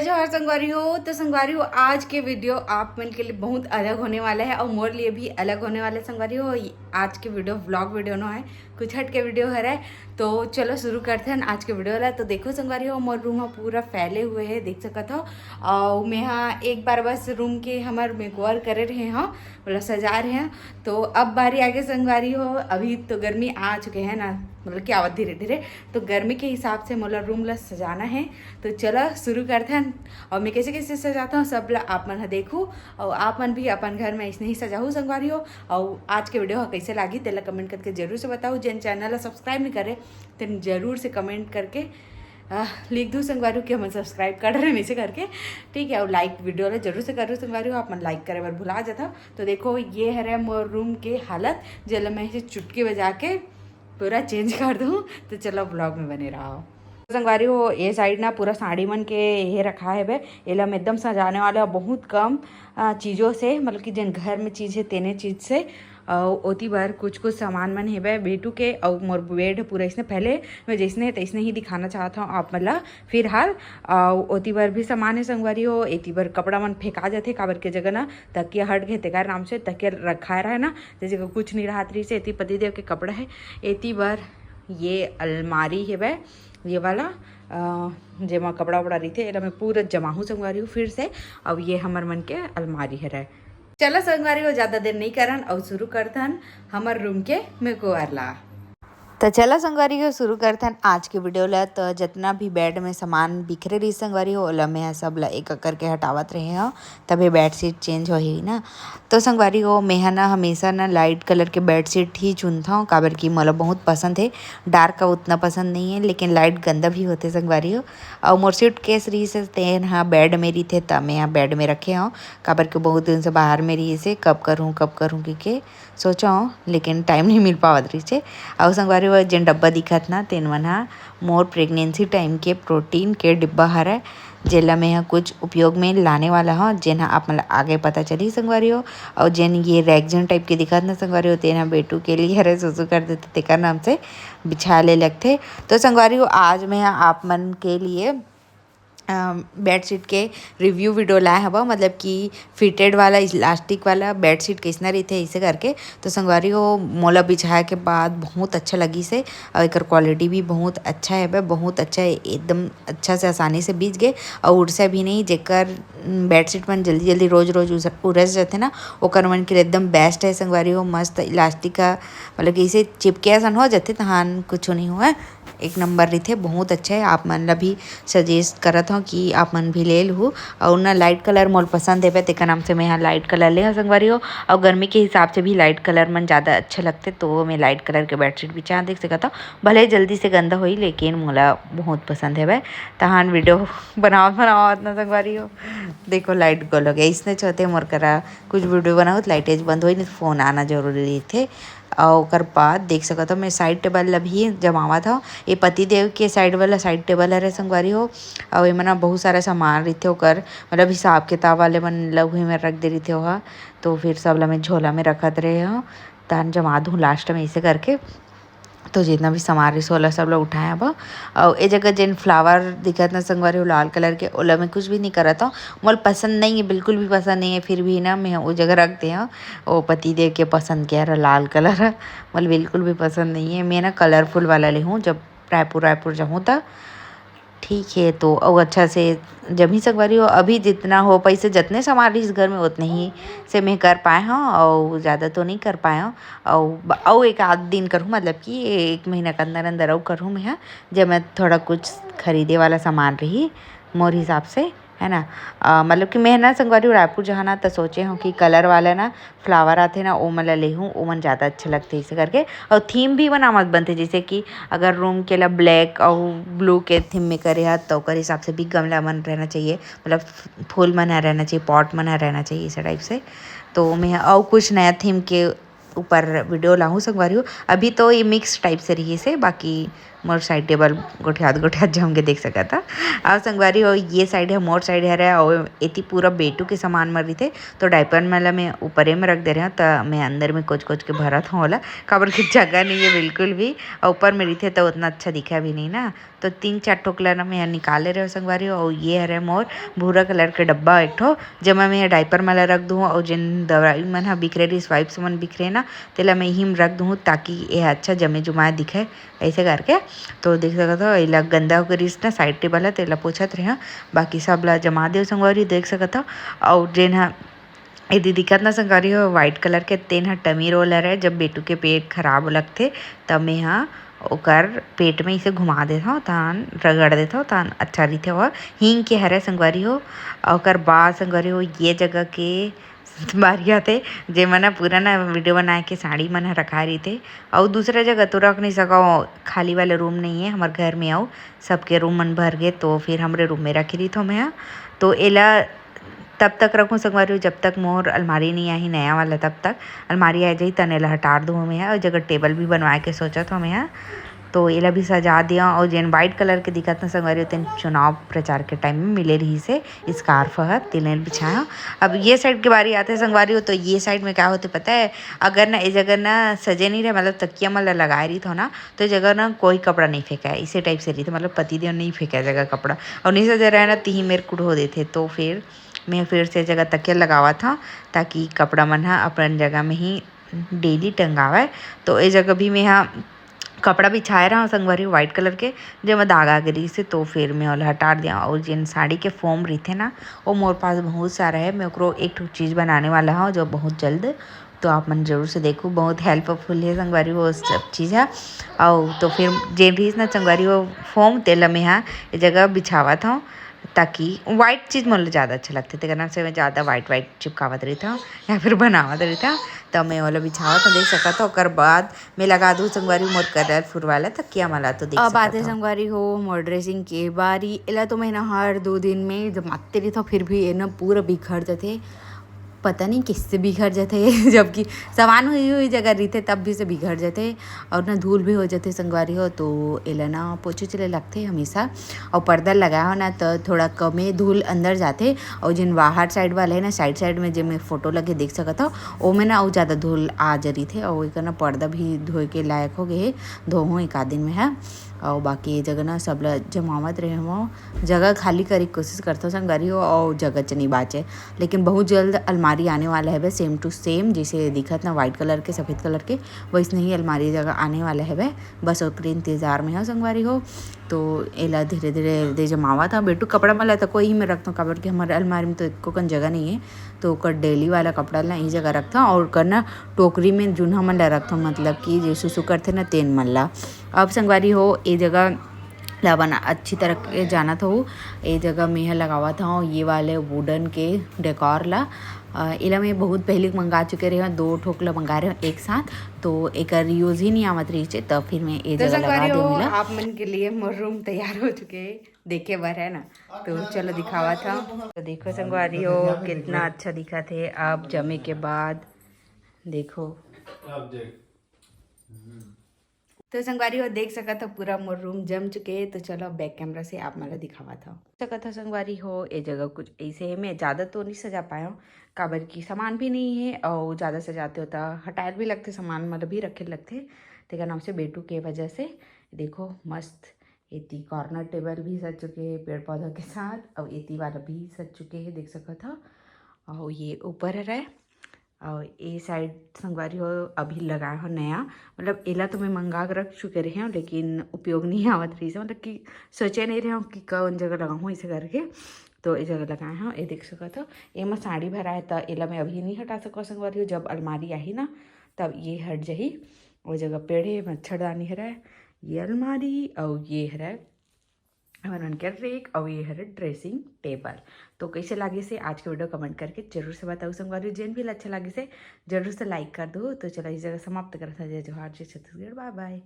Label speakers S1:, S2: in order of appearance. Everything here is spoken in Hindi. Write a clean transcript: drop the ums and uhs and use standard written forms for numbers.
S1: जोहार संगवारी हो। तो संगवारी हो, आज के वीडियो आप मन के लिए बहुत अलग होने वाला है और मोर लिए भी अलग होने वाला है। संगवारी हो, आज के वीडियो व्लॉग वीडियो ना है, कुछ हट के वीडियो है। तो चलो शुरू करते हैं आज के वीडियो वाला। तो देखो संगवारी हो, मोर रूम पूरा फैले हुए है, देख सकत हो। और मैं हाँ एक बार बस रूम के हमारे मेकओवर करे रहे हैं, मतलब सजा रहे हैं। तो अब बारी आगे संगवारी हो, अभी तो गर्मी आ चुके हैं ना, मतलब कि आवत धीरे धीरे। तो गर्मी के हिसाब से मतलब रूम ला सजाना है। तो चलो शुरू करते हैं। और मैं कैसे कैसे सजाता हूँ सब ला आप मन देखूँ, और आप मन भी अपन घर में ऐसे ही सजाऊ संगवारी हो। और आज के वीडियो कैसे लगी तेला कमेंट करके जरूर से बताओ। जिन चैनल सब्सक्राइब नहीं करे तो जरूर से कमेंट करके लिख दूँ संगवारी कि हम सब्सक्राइब कर रहे हैं नीचे करके, ठीक है। और लाइक वीडियो जरूर से करूँ संगवारी हो, आप मन लाइक करे बार भुला जाता। तो देखो ये है मोर रूम के हालत, जल मैं इसे चुटकी बजा के पूरा चेंज कर दूँ। तो चलो ब्लॉग में बने रहो संगवारी हो। ये साइड ना पूरा साड़ी मन के ये रखा है बे, एला में एकदम सजाने वाला बहुत कम चीज़ों से, मतलब कि जिन घर में चीज़ है तेने चीज़ से। और ओती बार कुछ कुछ सामान मन है बे बेटू के, और मोर बेड पूरा इसने पहले मैं जैसने है तैसने ही दिखाना चाहता हूँ आप मतलब फिलहाल। ओती बार भी सामान है संगवारी हो। एती बार कपड़ा मन फेंका जाते काबर के जगह ना तकिया हट गए तेकार नाम से तकिया रखा रहा है ना, जैसे कुछ नहीं रहा रही से। एती पतिदेव के कपड़ा है। एती बार ये अलमारी है बे, ये वाला जेमा कपड़ा वपड़ा रही थे एला मैं पूरा जमा हूँ संगवारी हूँ फिर से। अब ये हमार मन के अलमारी है रहे। चलो संगवारी हो, ज़्यादा देर नहीं करन और शुरू करतन हमार रूम के मेकओवर ला। तो चला संगवारी हो शुरू करते हैं आज के वीडियो ला। तो जितना भी बेड में सामान बिखरे रही संगवारी हो ओला मैं सब ला एक करके हटावत रहे हो, तभी बेडशीट चेंज हो ही ना। तो संगवारी हो मैं ना हमेशा ना लाइट कलर के बेडशीट ही चुनता हूँ, काबर की मतलब बहुत पसंद है। डार्क का उतना पसंद नहीं है, लेकिन लाइट गंदा भी होते संगवारी हो। और मोर सूटकेस रही से तेन हाँ बेड में रही थे, तब मैं यहाँ बेड में रखे हूँ, काबर के बहुत दिन से बाहर में रही से कब करूँ कि सोचा हूँ, लेकिन टाइम नहीं मिल पावत रही से। और संगवारी वो जिन डब्बा दिखत ना तेन मन हा मोर प्रेगनेंसी टाइम के प्रोटीन के डिब्बा हरा, जेला मैं यहाँ कुछ उपयोग में लाने वाला हूँ, जेन आप मतलब आगे पता चली संगवारी हो। और जिन ये रैगजन टाइप के दिखत ना संगवारी हो, तेना बेटू के लिए हरे सुसु कर देते तेकर नाम से बिछा ले लगते। तो संगवारी हो आज मैं आप मन के लिए बेडशीट के रिव्यू वीडियो लाए हवा, मतलब कि फिटेड वाला इलास्टिक वाला बेडशीट कैसना रही थे इसे करके। तो संगवारी हो मोला बिछाए के बाद बहुत अच्छा लगी से, और एक क्वालिटी भी बहुत अच्छा है बे, बहुत अच्छा है, एकदम अच्छा से आसानी से बिछ गए और उड़ से भी नहीं। जेकर बेडशीट मन जल्दी जल्दी रोज रोज उरस जाते ना, ओकर मन के लिए एकदम बेस्ट है संगवारी हो। मस्त इलास्टिक का मतलब कि इसे चिपके सन हो जाते तहान कुछ नहीं हुआ, एक नंबर रही थे, बहुत अच्छा है। आप मन ला भी सजेस्ट करत हूँ कि आप मन भी ले लूँ। और ना लाइट कलर मोल पसंद है तेका नाम से मैं यहाँ लाइट कलर ले संगवारी हो। और गर्मी के हिसाब से भी लाइट कलर मन ज़्यादा अच्छे लगते, तो मैं लाइट कलर के बेडशीट भी चाह देख सकता हूँ। भले जल्दी से गंदा हुई, लेकिन मोला बहुत पसंद है भाई। तहान वीडियो बनाओ इतना संगवारी हो। देखो लाइट गोल हो गया, इसने चाहते मोर करा कुछ वीडियो बनाओ तो लाइटेज बंद हुई, नहीं फ़ोन आना जरूरी थे। और ओकर बाद देख सकता हूँ मैं साइड टेबल ला भी जमावा था। ये पति देव के साइड वाला साइड टेबल है संगवारी हो। और ये मना बहुत सारा सामान रही थे ओकर, मतलब हिसाब किताब वाले मन लघु में रख दे रही थे वहाँ। तो फिर सब ला मैं झोला में रखत रहे हो, तहन जमा दूँ लास्ट में ऐसे करके। तो जितना भी सामान रही सोला सब लोग उठाए अब। और ये जगह जिन फ्लावर दिखत ना संगवारी हो लाल कलर के, ओला मैं कुछ भी नहीं करता हूँ, मोल पसंद नहीं है, बिल्कुल भी पसंद नहीं है। फिर भी ना मैं वो जगह रख दे हूँ, वो पति देव के पसंद किया रहा लाल कलर, मोल बिल्कुल भी पसंद नहीं है। मैं ना कलरफुल वाला ले हूँ जब रायपुर जाऊँ तब, ठीक है। तो और अच्छा से जब ही संगवारी हो, अभी जितना हो पैसे जितने सामान इस घर में उतने ही से मैं कर पाए हूँ, और ज़्यादा तो नहीं कर पाए हूँ। और एक आध दिन करूँ, मतलब कि 1 महीना के अंदर अंदर और करूँ मैं, जब मैं थोड़ा कुछ खरीदे वाला सामान रही मोर हिसाब से, है ना। मतलब कि मैं ना संगवारी रायपुर जहाँ ना तो सोचे हूँ कि कलर वाला ना फ्लावर आते ना, वो मतलब ले हूँ, वो मन ज़्यादा अच्छा लगते इसे करके। और थीम भी बना मत बनते, जैसे कि अगर रूम के ला ब्लैक और ब्लू के थीम में करे है तो ओकर हिसाब से भी गमला मन रहना चाहिए, मतलब फूल मन रहना चाहिए, पॉट मन रहना चाहिए इस टाइप से। तो मैं और कुछ नया थीम के ऊपर वीडियो लाऊँ संगवारी हूँ। अभी तो ये मिक्स टाइप से रही से, बाकी मोर साइड टेबल गोठियात जम के देख सका था। और संगवारी हो ये साइड है मोर साइड है और एती पूरा बेटू के सामान मर रही थे तो डायपर मला मैं ऊपरे में रख दे रहे हूँ तो मैं अंदर में कुछ के भरत हूँ वाला काबर की जगह नहीं है बिल्कुल भी और ऊपर में रही थे तो उतना अच्छा दिखा भी नहीं ना। तो 3-4 टोकला ना मैं निकाले रहे हो संगवारी और ये हरे मोर भूरा कलर के डब्बा एक ठो जमा मैं डायपर मला रख दूँ और जिन दवाई मन हा बिखरे रही स्वाइप्स मन बिखरे ना तेला मैं ही रख दूँ ताकि ये अच्छा जमे जुमाए दिखे ऐसे करके। तो देख सकत हो एला गंदा हो करिस ना साइड टेबल है तेला पोछत रहे बाकी सब ला जमा दे संगवारी देख सकत हो। और जेन हा यदि दिक्कत ना संगवारी हो वाइट कलर के तेन हा टमी रोलर है जब बेटू के पेट खराब लगथे तब मैं हाँ ओकर पेट में इसे घुमा देता हूँ तान रगड़ देता हूँ तान अच्छा रही और हींग के हरे संगवारी हो। और बाद संगवारी हो ये जगह के बारिया थे जे मना पूरा ना वीडियो बना के साड़ी मन रखा रही थे और दूसरा जगह तो रख नहीं सका खाली वाले रूम नहीं है हमारे घर में आओ सबके रूम मन भर गए तो फिर हमारे रूम में रखी रही थो मैं। तो एला तब तक रखूँ संगवारी जब तक मोर अलमारी नहीं आई नया वाला तब तक अलमारी आ जाई तने ला हटा दूँ मैं और जगह टेबल भी बनवा के सोचा था मैं तो एला भी सजा दिया। और जेन वाइट कलर के दिखत ना संगवारी तेन चुनाव प्रचार के टाइम में मिले रही से स्कार्फ है तिलेल बिछाया। अब ये साइड के बारी आते संगवारी हो तो ये साइड में क्या होते पता है अगर ना इस जगह ना सजे नहीं रहे मतलब तकिया मतलब लगाए रही थो ना तो जगह ना कोई कपड़ा नहीं फेंका है इसी टाइप से रही थी मतलब पति देव नहीं फेंका जगह कपड़ा और नहीं सजा रहा है ना तीही मेरे कुड़ हो देते तो फिर मैं फिर से जगह तकिया लगावा था ताकि कपड़ा मन हा अपन जगह में ही डेली टंगावा। तो इस जगह भी मैं यहाँ कपड़ा बिछाए रहा हूँ संगवारी वाइट कलर के जो मैं दागा गिरी से तो फिर मैं ओला हटा दिया। और जिन साड़ी के फॉर्म रही थे ना वो मोर पास बहुत सारा है मैं ओकरो एक चीज़ बनाने वाला हूँ जो बहुत जल्द तो आप मन जरूर से देखो बहुत हेल्पफुल है संगवारी वो सब चीज़ है। और तो फिर जेन रही ना संगवारी वो फॉर्म तेला में यहाँ जगह बिछावा था ताकि वाइट चीज़ मुझे ज़्यादा अच्छा लगता है करना से मैं ज़्यादा वाइट चिपकावत रही था या फिर बनावत रही था तब मैं वाला बिछावा तो देख सका था और बाद मैं लगा दूँ संगवारी मोर कलरफुल वाला तकिया मला तो देख अब आते संगवारी हो मोर ड्रेसिंग के बारी एला तो मैं ना हर 2 दिन में जब मारते रही था फिर भी ये ना पूरा बिखर जाते पता नहीं किससे बिखर जाते जबकि सामान हुई जगह रहते तब भी से बिखर जाते और ना धूल भी हो जाते संगवारी हो तो एला ना पोछे चले लगते हमेशा और पर्दा लगा हो ना तो थोड़ा कमे धूल अंदर जाते और जिन बाहर साइड वाले है ना साइड में जो मैं फोटो लगे देख सकता हो वो में ना और ज़्यादा धूल आ जा रही थे और एक ना पर्दा भी धोए के लायक हो गए धोहूँ एक आध दिन में है। और बाकी ये जगह ना सब जमावत रहे हो जगह खाली करे की कोशिश करता हूँ संगवारी हो और जगह च नहीं बाचे लेकिन बहुत जल्द अलमारी आने वाला है भाई सेम टू सेम जैसे दिखत ना वाइट कलर के सफ़ेद कलर के वैसे ही अलमारी जगह आने वाला है भाई बस ओकरे इंतज़ार में हो संगवारी हो। तो एला धीरे धीरे दे जमावा था बेटू कपड़ा मला तो कोई ही मैं रखता हूँ काबर कि हमारे अलमारी में तो एको कन जगह नहीं है तो ओकर डेली वाला कपड़ा ला ई जगह रखता हूँ और करना टोकरी में जूना मन ला रखता हूँ मतलब कि जैसे सुसु करते ना तेन मन ला। अब संगवारी हो ये जगह ला बना अच्छी तरह जाना था वो ये जगह मैं लगावा था ये वाले वुडन के डेकोर ला इला मैं बहुत पहले मंगा चुके रहे 2 ठोकला मंगा रहे एक साथ तो एक यूज़ ही नहीं आवत रही है तब फिर मैं ये जगह लगा दूँगी। आप मन के लिए मोर रूम तैयार हो चुके हैं देखे बार है ना तो चलो दिखावा था तो देखो संगवारी हो कितना अच्छा दिखा थे अब जमे के बाद देखो तो संगवारी हो देख सका था पूरा मोर रूम जम चुके हैं। तो चलो बैक कैमरा से आप मला दिखावा था सका था संगवारी हो ये जगह कुछ ऐसे है मैं ज़्यादा तो नहीं सजा पाया हूँ काबर की सामान भी नहीं है और ज़्यादा सजाते होता हटाए भी लगते सामान मतलब भी रखे लगते तेरा नाम से बेटू के वजह से देखो मस्त एती कॉर्नर टेबल भी सज चुके हैं पेड़ पौधा के साथ और एती वाला भी सज चुके हैं देख सका था और ये ऊपर है रहा और ये साइड संगवारी हो अभी लगाया हो नया मतलब एला तो मैं मंगा कर रख चुके रहे हूँ लेकिन उपयोग नहीं आवत रही से मतलब कि सोचे नहीं रहे हूँ कि कौन जगह लगाऊँ इसे करके तो ये जगह लगाए हैं ये देख सका था ये मैं साड़ी भरा है तो एला मैं अभी नहीं हटा सको संगवारी हो जब अलमारी आई ना तब ये हट जाही वो जगह पेड़ है मच्छरदानी है ये अलमारी और ये है हमारे के रेक और ये है ड्रेसिंग टेबल। तो कैसे लगे से आज के वीडियो कमेंट करके जरूर से बताओ संगवारी जेन भी अच्छा लगे से जरूर से लाइक कर दो। तो चलो इस जगह समाप्त करता है जय जोहार जय छत्तीसगढ़ बाय बाय।